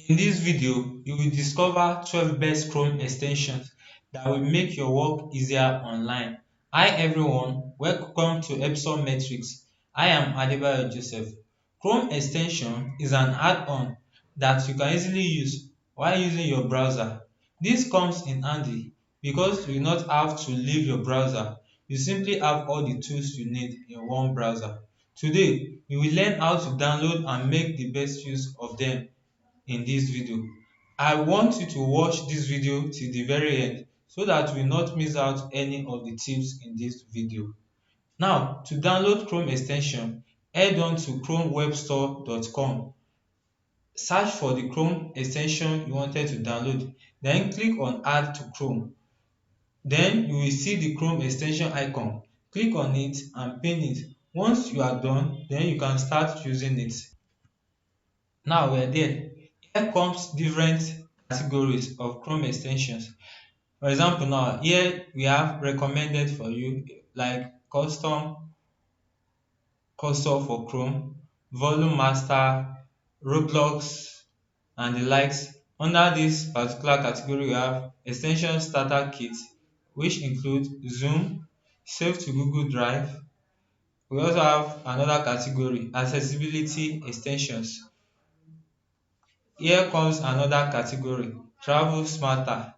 In this video, you will discover 12 best Chrome extensions that will make your work easier online. Hi everyone, welcome to episode metrics. I am Adebayo Joseph. Chrome extension is an add-on that you can easily use while using your browser. This comes in handy because you do not have to leave your browser. You simply have all the tools you need in one browser. Today, you will learn how to download and make the best use of them in this video. I want you to watch this video till the very end so that you will not miss out any of the tips in this video. Now, to download Chrome extension, head on to chromewebstore.com. Search for the Chrome extension you wanted to download, then click on Add to Chrome. Then you will see the Chrome extension icon. Click on it and pin it. Once you are done, then you can start using it. Now we're there. Here comes different categories of Chrome extensions. For example, now here we have recommended for you like custom for Chrome, volume master, Roblox, and the likes. Under this particular category, we have extension starter kit, which include Zoom, save to Google Drive. We also have another category, accessibility extensions. Here comes another category, travel smarter.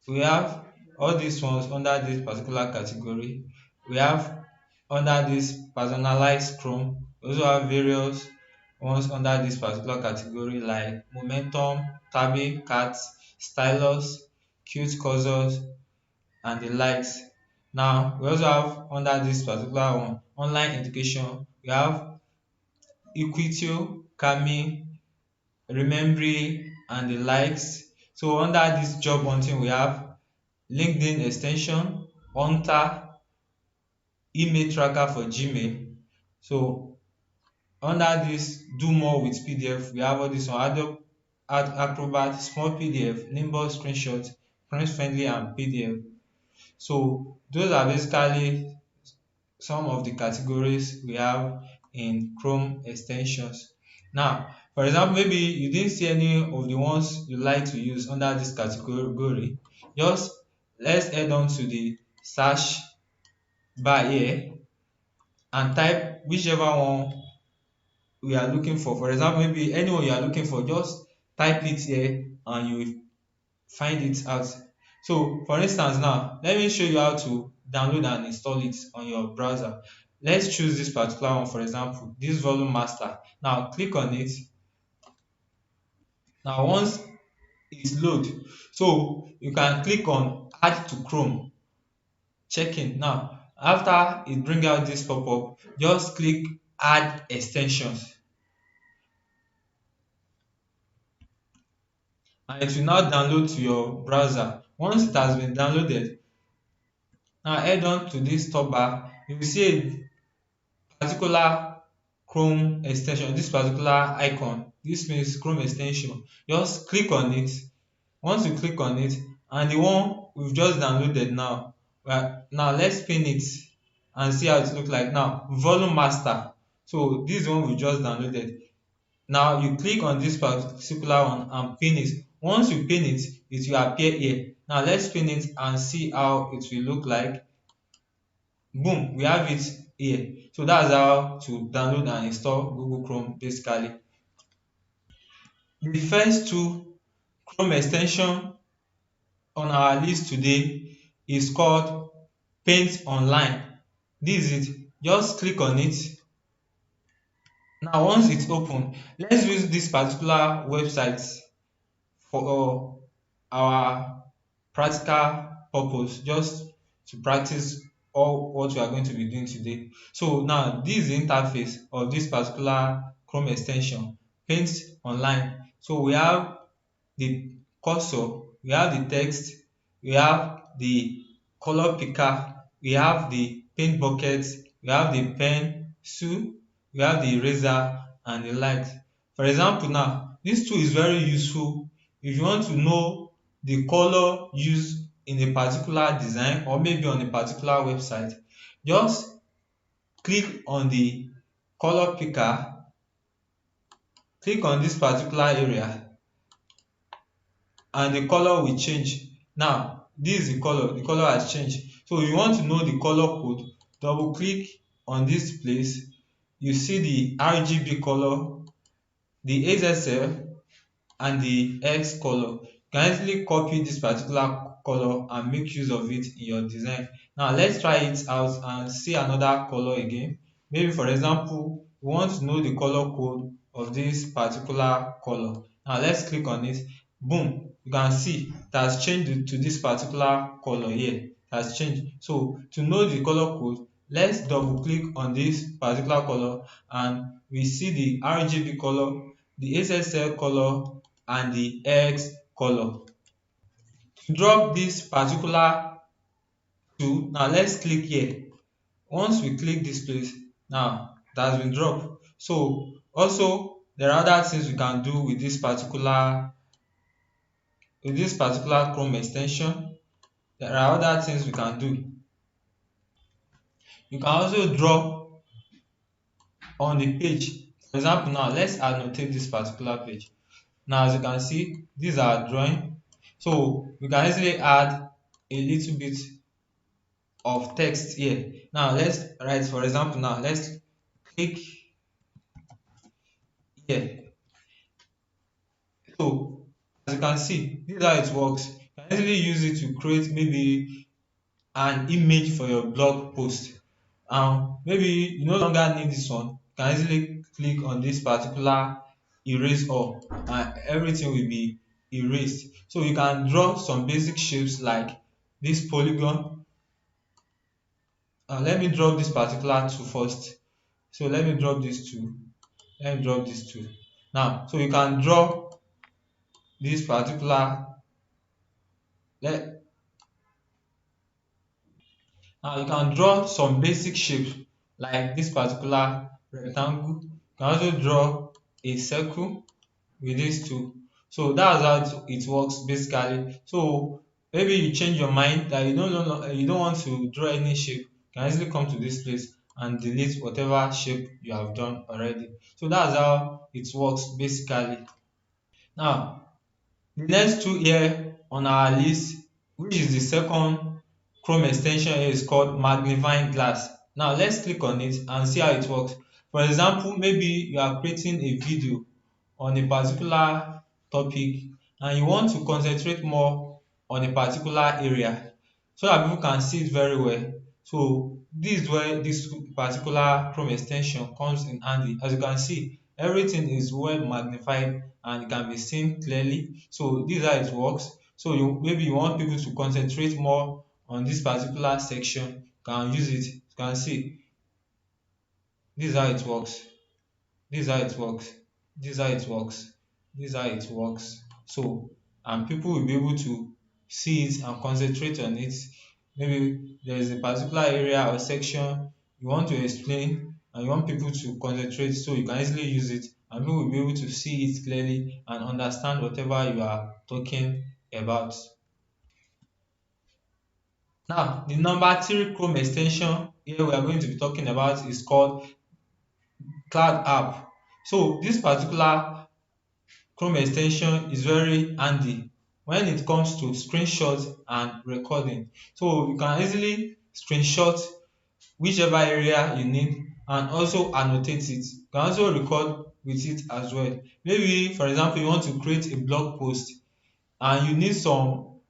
We have all these ones under this particular category. We have under this personalized Chrome. We also have various ones under this particular category like momentum, tabby, cards, stylus, cute cursors, and the likes. Now we also have under this particular one online education. We have Equitio, Kami, Remembry, and the likes. So under this job hunting, we have LinkedIn extension, Hunter, email tracker for Gmail. So under this do more with PDF, we have all this one, Adobe Acrobat, small PDF, Nimbus screenshot, print friendly, and PDF. So those are basically some of the categories we have in Chrome extensions. Now, for example, maybe you didn't see any of the ones you like to use under this category. Just let's head on to the search bar here and type whichever one we are looking for. For example, maybe anyone you are looking for, just type it here and you will find it out. So for instance now, let me show you how to download and install it on your browser. Let's choose this particular one, for example, this volume master. Now click on it. Now once it's load, so you can click on add to Chrome. Checking. Now after it bring out this pop-up, just click add extensions and it will now download to your browser. Once it has been downloaded, now head on to this top bar. You will see a particular Chrome extension, this particular icon. This means Chrome extension. Just click on it. Once you click on it, and the one we've just downloaded now, well, now let's pin it and see how it looks like. Now volume master, so this one we just downloaded. Now you click on this particular one and pin it. Once you pin it, it will appear here. Now let's pin it and see how it will look like. Boom, we have it here. So that's how to download and install Google Chrome basically. The first two Chrome extension on our list today is called Paint Online. This is it. Just click on it. Now once it's open, let's use this particular website for our practical purpose, just to practice all what we are going to be doing today. So now this is the interface of this particular Chrome extension, Paint Online. So we have the cursor, we have the text, we have the color picker, we have the paint bucket, we have the pencil, we have the eraser, and the likes. For example now, this tool is very useful if you want to know the color used in a particular design or maybe on a particular website. Just click on the color picker, click on this particular area, and the color will change. Now this is the color has changed. So if you want to know the color code, double click on this place. You see the RGB color, the SSL and the X color. You can easily copy this particular color and make use of it in your design. Now let's try it out and see another color again. Maybe for example, we want to know the color code of this particular color. Now let's click on it. Boom, you can see it has changed to this particular color here. It has changed. So to know the color code, let's double click on this particular color and we see the RGB color, the SSL color and the X color. To drop this particular tool, now let's click here. Once we click this place, now it has been dropped. So also there are other things we can do with this particular Chrome extension. There are other things we can do. You can also draw on the page. For example, now let's annotate this particular page. Now as you can see, these are drawing. So we can easily add a little bit of text here. Now let's write, for example, now let's click here. So as you can see, this is how it works. You can easily use it to create maybe an image for your blog post. Maybe you no longer need this one. You can easily click on this particular erase all and everything will be erased. So you can draw some basic shapes like this polygon. Let me drop this particular two first. So let me drop this two. Let me drop this two. Now, so you can draw this particular let now you can draw some basic shapes like this particular rectangle. You can also draw a circle with these two. So that's how it works basically. So maybe you change your mind that you don't want to draw any shape. You can easily come to this place and delete whatever shape you have done already. So that's how it works basically. Now the next tool here on our list, which is the second Chrome extension here, is called Magnifying Glass. Now let's click on it and see how it works. For example, maybe you are creating a video on a particular topic and you want to concentrate more on a particular area so that people can see it very well. So this is where this particular Chrome extension comes in handy. As you can see, everything is well magnified and it can be seen clearly. So this is how it works. So maybe you want people to concentrate more on this particular section, you can use it. You can see this is how it works. This is how it works. This is how it works. This is how it works. So, and people will be able to see it and concentrate on it. Maybe there is a particular area or section you want to explain and you want people to concentrate, so you can easily use it and people will be able to see it clearly and understand whatever you are talking about. Now, the number three Chrome extension here we are going to be talking about is called Cloud App. So this particular Chrome extension is very handy when it comes to screenshot and recording. So you can easily screenshot whichever area you need and also annotate it. You can also record with it as well. Maybe for example you want to create a blog post and you need some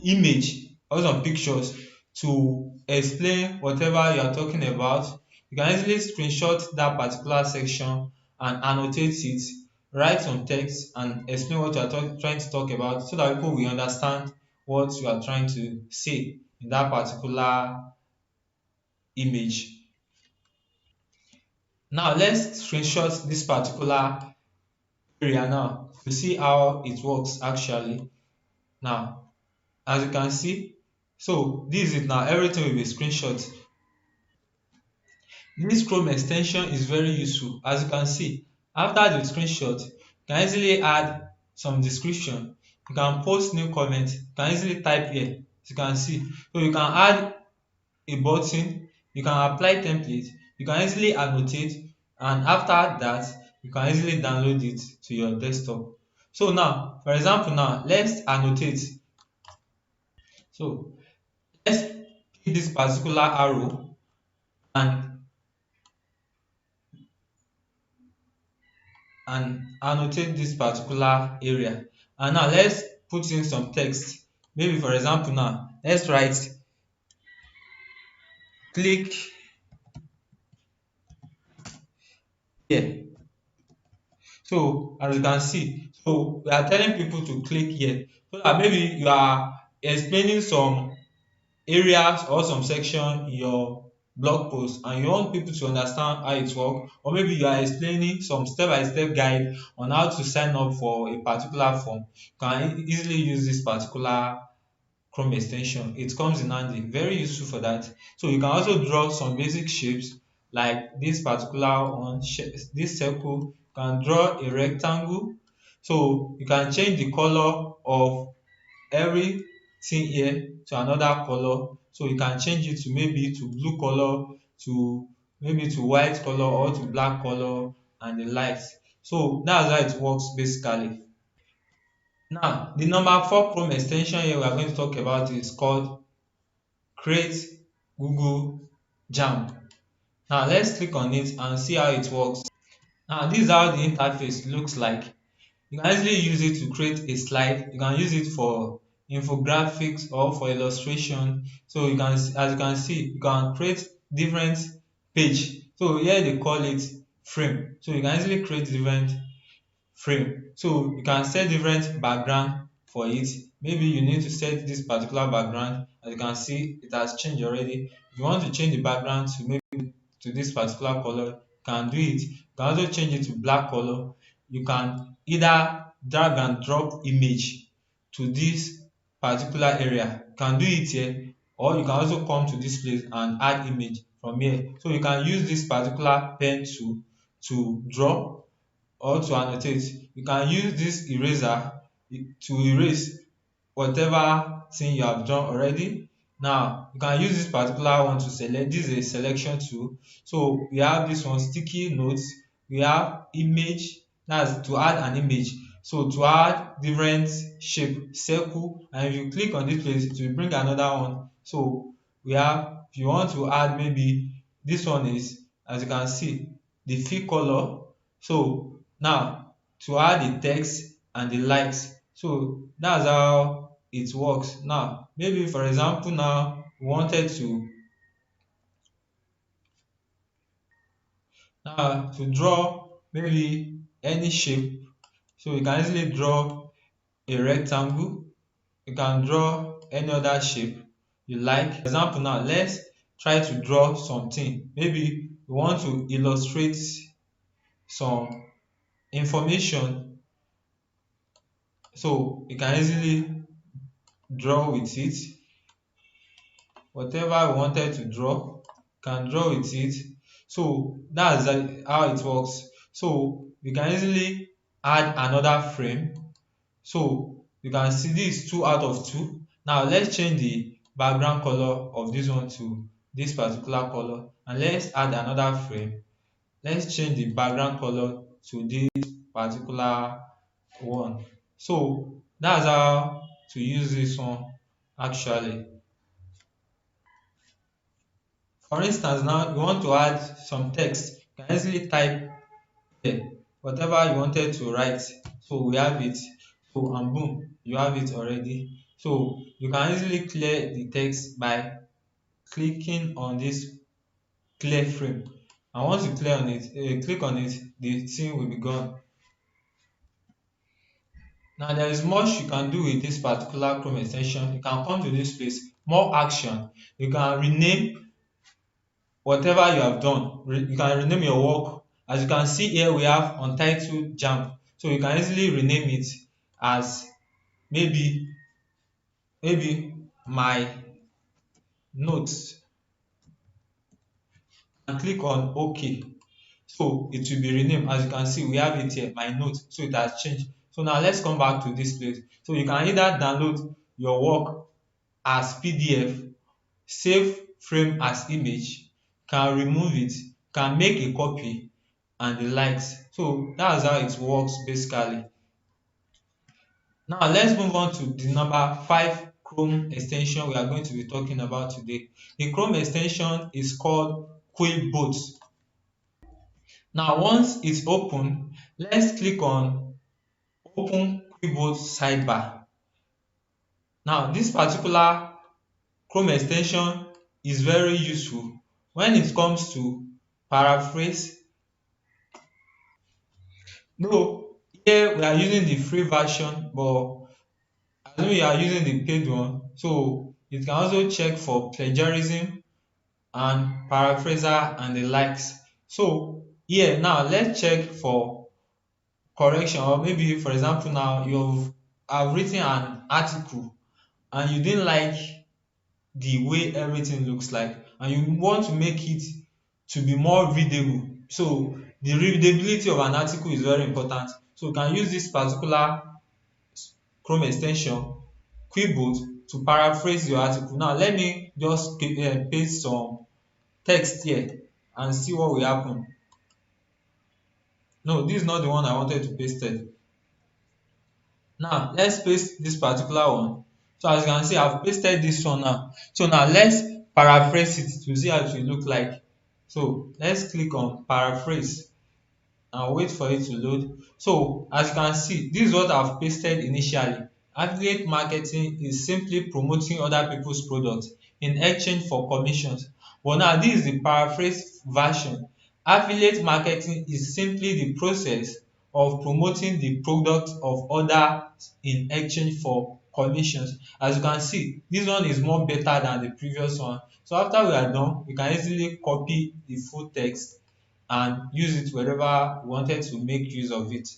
image or some pictures to explain whatever you are talking about. You can easily screenshot that particular section and annotate it, write some text and explain what you are trying to talk about so that people will understand what you are trying to say in that particular image. Now let's screenshot this particular area now to see how it works actually. Now as you can see, so this is it now, everything will be screenshot. This Chrome extension is very useful. As you can see, after the screenshot, you can easily add some description. You can post new comment. You can easily type here. As you can see, so you can add a button. You can apply template. You can easily annotate, and after that, you can easily download it to your desktop. So now, For example now, let's annotate. So let's pick this particular arrow and annotate this particular area. And now let's put in some text. Maybe for example now, let's write click here. So as you can see, so we are telling people to click here so that maybe you are explaining some areas or some section in your blog post and you want people to understand how it works, or maybe you are explaining some step-by-step guide on how to sign up for a particular form. You can easily use this particular Chrome extension. It comes in handy, very useful for that. So you can also draw some basic shapes like this particular one, this circle. You can draw a rectangle. So you can change the color of everything here to another color. So you can change it to maybe to blue color, to maybe to white color, or to black color and the likes. So that's how it works basically. Now the number 4 Chrome extension here we are going to talk about is called create Google Jam. Now let's click on it and see how it works. Now this is how the interface looks like. You can easily use it to create a slide. You can use it for infographics or for illustration. So you can, as you can see, you can create different page. So here they call it frame. So you can easily create different frame. So you can set different background for it. Maybe you need to set this particular background. As you can see, it has changed already. If you want to change the background to maybe to this particular color, you can do it. You can also change it to black color. You can either drag and drop image to this particular area. You can do it here, or you can also come to this place and add image from here. So you can use this particular pen tool to draw or to annotate. You can use this eraser to erase whatever thing you have done already. Now you can use this particular one to select. This is a selection tool. So we have this one, sticky notes. We have image, that's to add an image. So to add different shape, circle, and if you click on this place it will bring another one. So we have, if you want to add, maybe this one is, as you can see, the fill color. So now to add the text and the likes. So that's how it works. Now maybe for example now we wanted to draw maybe any shape. So you can easily draw a rectangle. You can draw any other shape you like. For example now, let's try to draw something. Maybe we want to illustrate some information. So you can easily draw with it. Whatever we wanted to draw, can draw with it. So that's how it works. So we can easily add another frame. So you can see this 2 out of 2. Now let's change the background color of this one to this particular color, and let's add another frame. Let's change the background color to this particular one. So that's how to use this one actually. For instance now you want to add some text, you can easily type here whatever you wanted to write. So we have it. So and boom, you have it already. So you can easily clear the text by clicking on this clear frame. And once you clear on it, click on it, the thing will be gone. Now there is much you can do with this particular Chrome extension. You can come to this place, more action. You can rename whatever you have done. You can rename your work. As you can see here, we have untitled jam. So you can easily rename it as maybe my notes, and click on OK. So it will be renamed. As you can see, we have it here, my notes. So it has changed. So now let's come back to this place. So you can either download your work as PDF, save frame as image, can remove it, can make a copy and the likes. So that's how it works basically. Now let's move on to the number 5 Chrome extension we are going to be talking about today. The Chrome extension is called Quilboat. Now once it's open, let's click on Open Quilboat sidebar. Now this particular Chrome extension is very useful when it comes to paraphrase. Though here we are using the free version, but as we are using the paid one, so you can also check for plagiarism and paraphraser and the likes. So here now let's check for correction, or maybe for example now you've have written an article and you didn't like the way everything looks like and you want to make it to be more readable. So the readability of an article is very important. So you can use this particular Chrome extension Quilboat to paraphrase your article. Now let me just paste some text here and see what will happen. No, this is not the one I wanted to paste it. Now let's paste this particular one. So as you can see, I've pasted this one now. So now let's paraphrase it to see how it will look like. So let's click on paraphrase and wait for it to load. So as you can see, this is what I've pasted initially. Affiliate marketing is simply promoting other people's products in exchange for commissions. But now this is the paraphrase version. Affiliate marketing is simply the process of promoting the product of others in exchange for commissions. As you can see, this one is more better than the previous one. So after we are done, we can easily copy the full text and use it wherever we wanted to make use of it.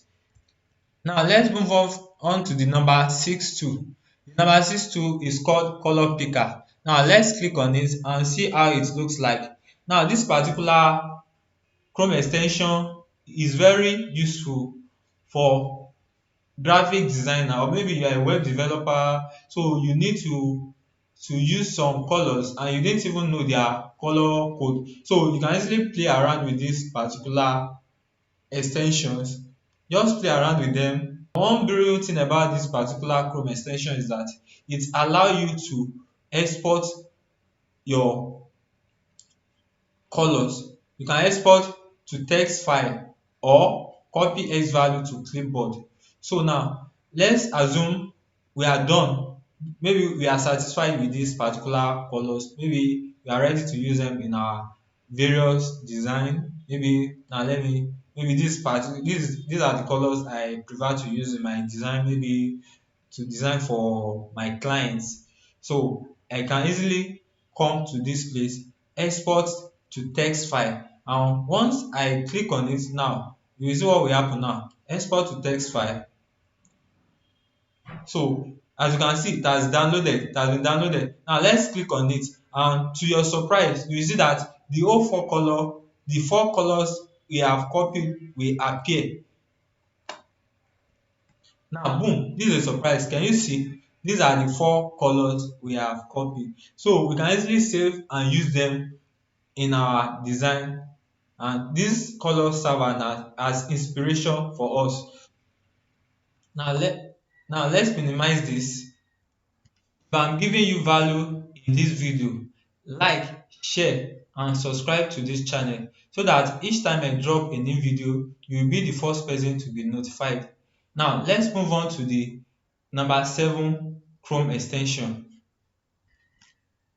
Now let's move on to the number 6 tool. The number 6 tool is called color picker. Now let's click on it and see how it looks like. Now this particular Chrome extension is very useful for graphic designer, or maybe you are a web developer, so you need to use some colors and you didn't even know their color code. So you can easily play around with this particular extensions. Just play around with them. One brilliant thing about this particular Chrome extension is that it allows you to export your colors. You can export to text file or copy xvalue to clipboard. So now let's assume we are done. Maybe we are satisfied with this particular colors. Maybe we are ready to use them in our various design. Maybe now let me maybe these are the colors I prefer to use in my design, maybe to design for my clients. So I can easily come to this place, export to text file, and once I click on it now, you will see what will happen now. Export to text file. So as you can see, it has downloaded, it has been downloaded. Now let's click on it, and to your surprise, you will see that the four colors we have copied will appear. Now boom, this is a surprise. Can you see? These are the four colors we have copied. So we can easily save and use them in our design, and these colors serve as inspiration for us. Now let's minimize this. If I'm giving you value in this video, like, share and subscribe to this channel so that each time I drop a new video, you will be the first person to be notified. Now let's move on to the number 7 Chrome extension,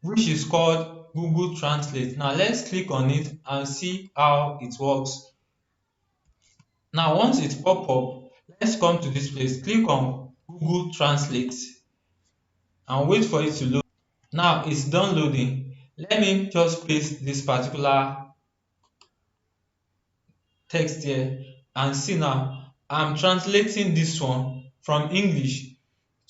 which is called Google Translate. Now let's click on it and see how it works. Now once it pop up, let's come to this place, click on Google Translate and wait for it to load. Now it's done loading. Let me just paste this particular text here and see now I'm translating this one from English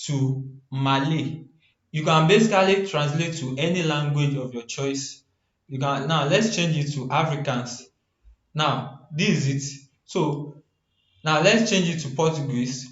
to Malay. You can basically translate to any language of your choice. You can now let's change it to Africans. Now this is it. So now let's change it to Portuguese.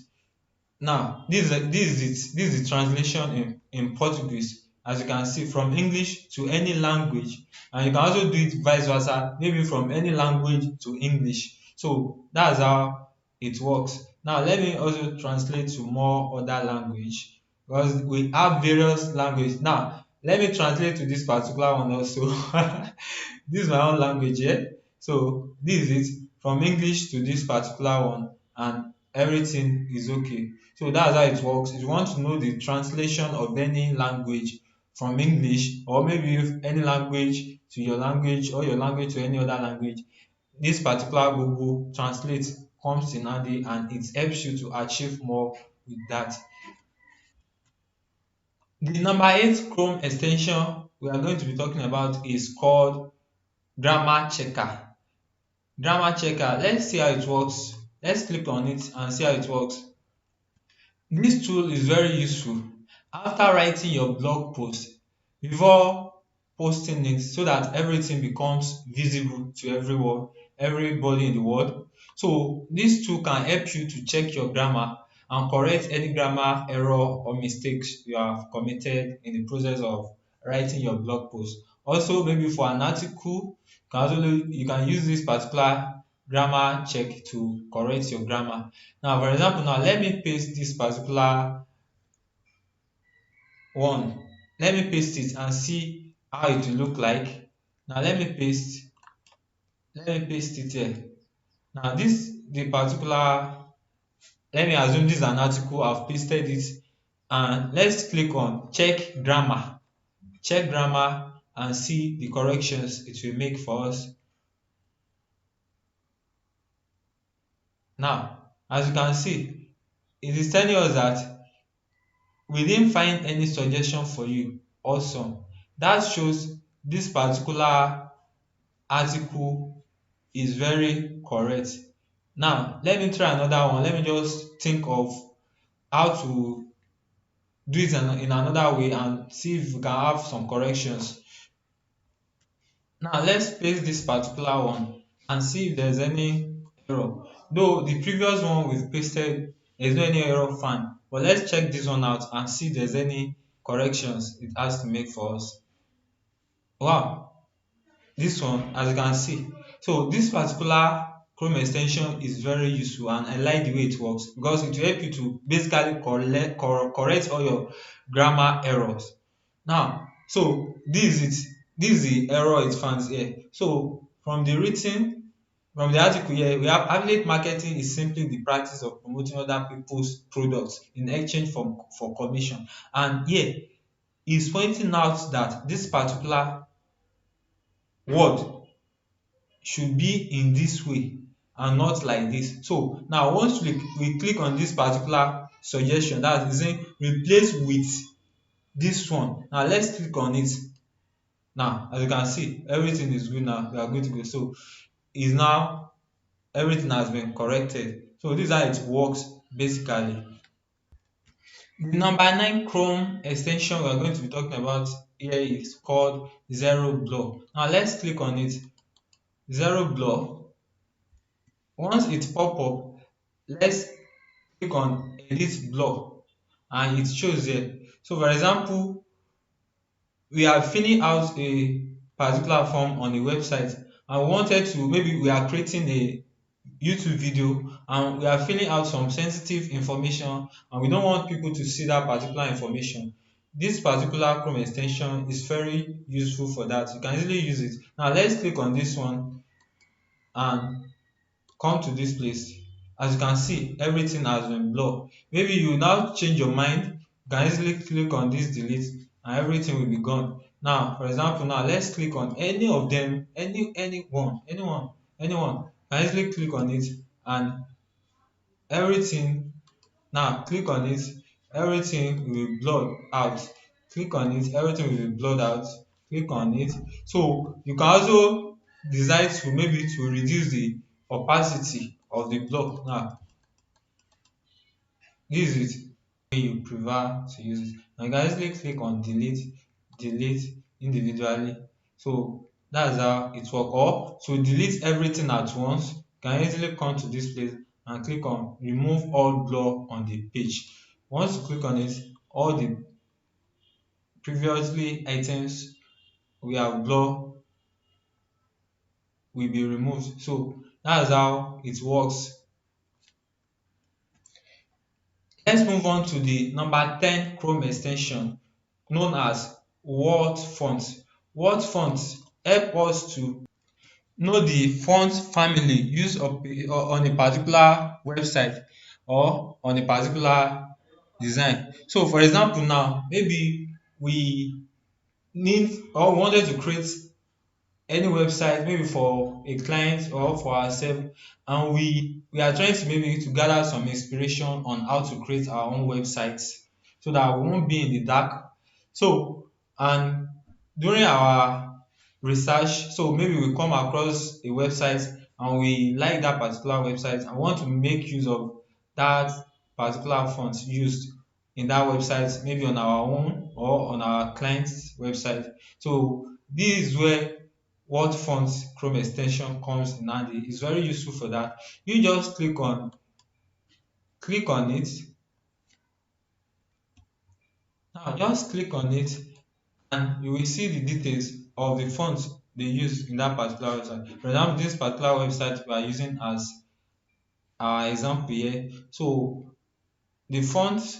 Now this is the translation in Portuguese, as you can see, from English to any language, and you can also do it vice versa, maybe from any language to English. So that's how it works. Now let me also translate to more other language because we have various language. Now let me translate to this particular one also. This is my own language here. So this is it from English to this particular one and everything is okay. So that's how it works. If you want to know the translation of any language from English or maybe if any language to your language or your language to any other language, this particular Google Translate comes in handy and it helps you to achieve more with that. The number 8 Chrome extension we are going to be talking about is called Grammar Checker. Grammar Checker, let's see how it works. Let's click on it and see how it works. This tool is very useful after writing your blog post before posting it so that everything becomes visible to everyone, everybody in the world. So this tool can help you to check your grammar and correct any grammar error or mistakes you have committed in the process of writing your blog post. Also, maybe for an article, you can use this particular grammar check to correct your grammar. Now, for example, now let me paste this particular one. Let me paste it and see how it will look like. Now, let me paste it here. Now, the particular, let me assume this is an article. I've pasted it and let's click on check grammar. Check grammar and see the corrections it will make for us. Now, as you can see, it is telling us that we didn't find any suggestion for you. Awesome. That shows this particular article is very correct. Now let me try another one. Let me just think of how to do it in another way and see if we can have some corrections. Now let's paste this particular one and see if there's any error. Though the previous one we've pasted, there's no any error found. But let's check this one out and see if there's any corrections it has to make for us. Wow, this one, as you can see, so this particular Chrome extension is very useful and I like the way it works because it will help you to basically correct all your grammar errors. Now, so this is the error it finds here. So from the article here, we have affiliate marketing is simply the practice of promoting other people's products in exchange for commission. And here is pointing out that this particular word should be in this way and not like this. So now once we click on this particular suggestion, that is saying replace with this one. Now let's click on it. Now as you can see, everything is good now. We are good to go. So is now everything has been corrected. So this is how it works basically. The number 9 Chrome extension we are going to be talking about here is called Zero Blur. Now let's click on it. Zero Blur. Once it pop up, let's click on edit blur and it shows here. So for example, we are filling out a particular form on a website and we wanted to, maybe we are creating a YouTube video and we are filling out some sensitive information and we don't want people to see that particular information. This particular Chrome extension is very useful for that. You can easily use it. Now let's click on this one and come to this place. As you can see, everything has been blurred. Maybe you now change your mind, you can easily click on this delete and everything will be gone. Now for example, now let's click on any of them, anyone, you can easily click on it and everything, now click on it, everything will be blurred out. Click on it, everything will be blurred out. Click on it. So you can also decide to maybe to reduce the opacity of the block. Now this is it way you prefer to use it. Now you can easily click on delete individually. So that's how it works. Or to delete everything at once, you can easily come to this place and click on remove all blur on the page. Once you click on it, all the previously items we have blur will be removed. So that's how it works Let's move on to the number 10 Chrome extension known as word font. Word fonts help us to know the font family used on a particular website or on a particular design. So for example now, maybe we need or we wanted to create any website maybe for a client or for ourselves, and we are trying to maybe to gather some inspiration on how to create our own websites so that we won't be in the dark. So and during our research, so maybe we come across a website and we like that particular website and want to make use of that particular font used in that website, maybe on our own or on our client's website. So this is where what font Chrome extension comes in handy. It's very useful for that. You just click on it. Now just click on it and you will see the details of the font they use in that particular website. For example, this particular website we are using as our example here. So the font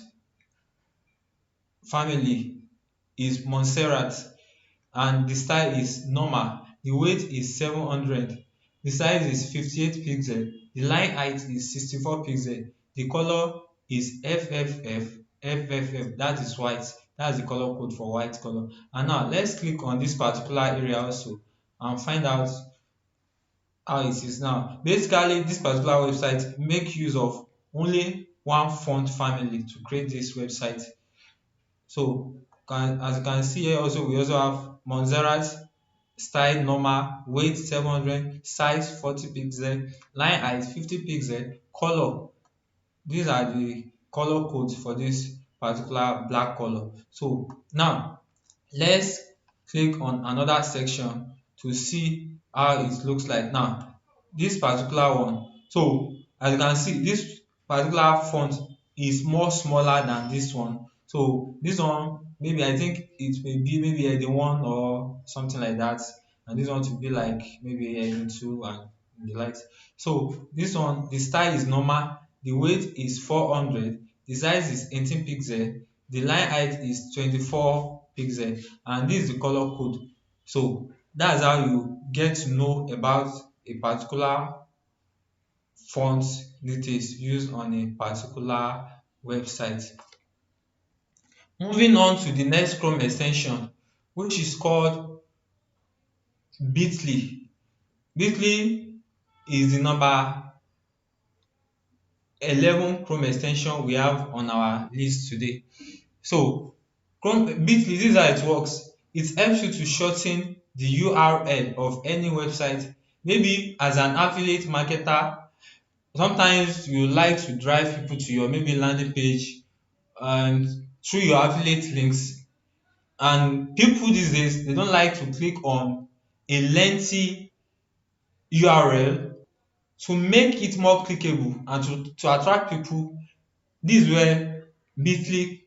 family is Montserrat and the style is normal. The weight is 700. The size is 58 pixel. The line height is 64 pixel. The color is FFF. That is white. That's the color code for white color. And now let's click on this particular area also and find out how it is now. Basically, this particular website make use of only one font family to create this website. So as you can see here also, we also have Montserrat, style normal, weight 700, size 40 pixel, line height 50 pixel, color. These are the color codes for this particular black color. So now let's click on another section to see how it looks like. Now this particular one, so as you can see, this particular font is more smaller than this one. So this one, maybe I think it may be maybe heading one or something like that, and this one to be like maybe heading two and the likes. So this one, the style is normal, the weight is 400, the size is 18 pixel, the line height is 24 pixel, and this is the color code. So that's how you get to know about a particular font details used on a particular website. Moving on to the next Chrome extension, which is called Bitly. Bitly is the number 11 Chrome extension we have on our list today. So Bitly, this is how it works. It helps you to shorten the URL of any website. Maybe as an affiliate marketer, sometimes you like to drive people to your maybe landing page and through your affiliate links. And people these days, they don't like to click on a lengthy URL to make it more clickable and to attract people. This is where Bitly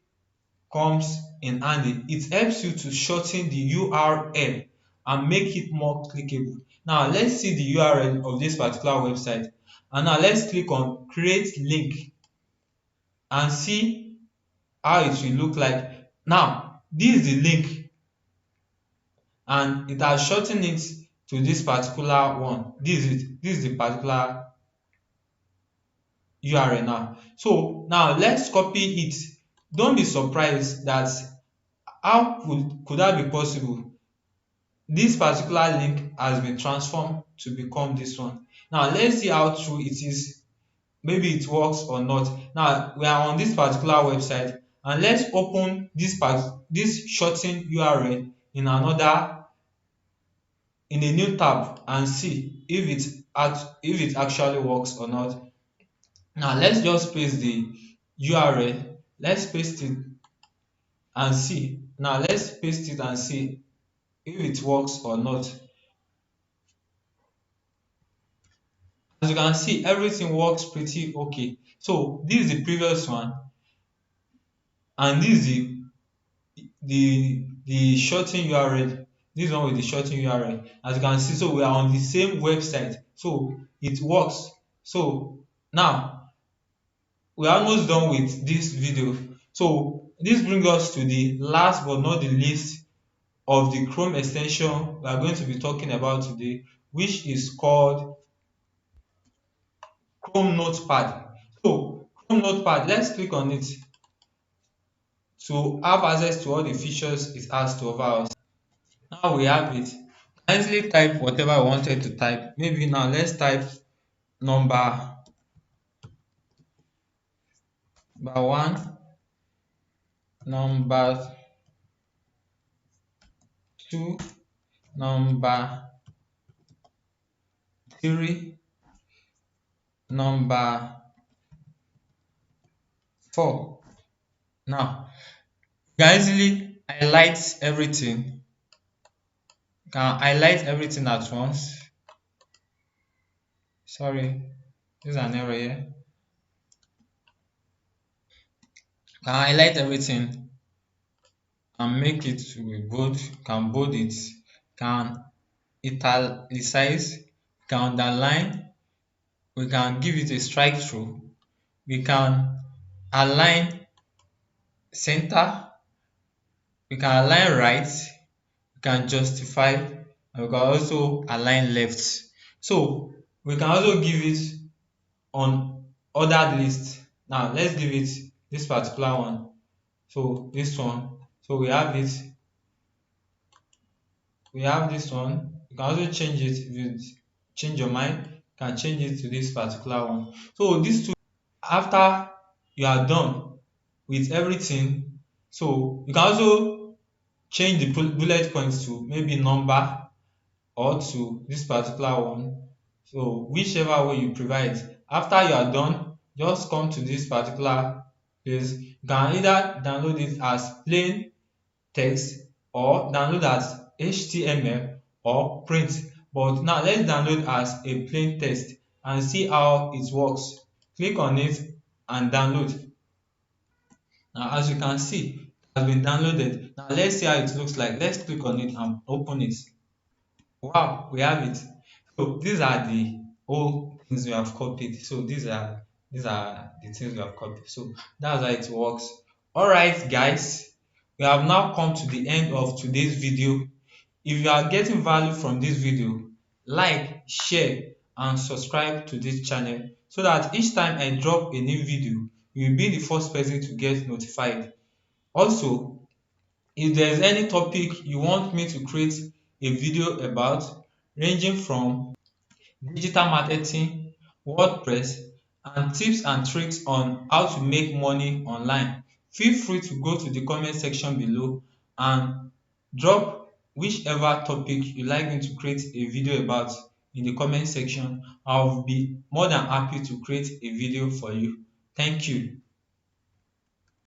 comes in handy. It helps you to shorten the URL and make it more clickable. Now let's see the URL of this particular website, and now let's click on create link and see how it will look like. Now this is the link and it has shortened it to this particular one. This is the particular URL now. So now let's copy it. Don't be surprised that how could that be possible. This particular link has been transformed to become this one. Now let's see how true it is. Maybe it works or not. Now we are on this particular website and let's open this shortened URL in a new tab and see if it actually works or not. Now let's just paste the URL. Let's paste it and see. Now let's paste it and see if it works or not. As you can see, everything works pretty okay. So this is the previous one and this is the shortened URL. This one with the shortened URL. As you can see, so we are on the same website. So it works. So now we're almost done with this video. So this brings us to the last but not the least of the Chrome extension we are going to be talking about today, which is called Chrome Notepad. So Chrome Notepad, let's click on it to have access to all the features it has to offer us. Now we have it. Easily type whatever I wanted to type. Maybe now let's type number one, number two, number three, number four. Now you can easily highlight everything. You can highlight everything at once. Sorry, there's an error here. You can highlight everything and make it to bold. You can bold it. You can italicize. You can underline. We can give it a strike through. We can align center. We can align right. We can justify, and we can also align left. So we can also give it on ordered list. Now let's give it this particular one. So this one. So we have it. We have this one. You can also change it if you change your mind. You can change it to this particular one. So these two, after you are done with everything, so you can also change the bullet points to maybe number or to this particular one. So whichever way you prefer it. After you are done, just come to this particular place. You can either download it as plain text or download as HTML or print. But now let's download as a plain text and see how it works. Click on it and download. Now as you can see, it has been downloaded. Now let's see how it looks like. Let's click on it and open it. Wow, we have it. So these are the old things we have copied. So these are the things we have copied. So that's how it works. All right, guys, we have now come to the end of today's video. If you are getting value from this video, like, share, and subscribe to this channel so that each time I drop a new video, you will be the first person to get notified. Also, if there is any topic you want me to create a video about, ranging from digital marketing, WordPress, and tips and tricks on how to make money online, feel free to go to the comment section below and drop whichever topic you like me to create a video about in the comment section. I'll be more than happy to create a video for you. Thank you.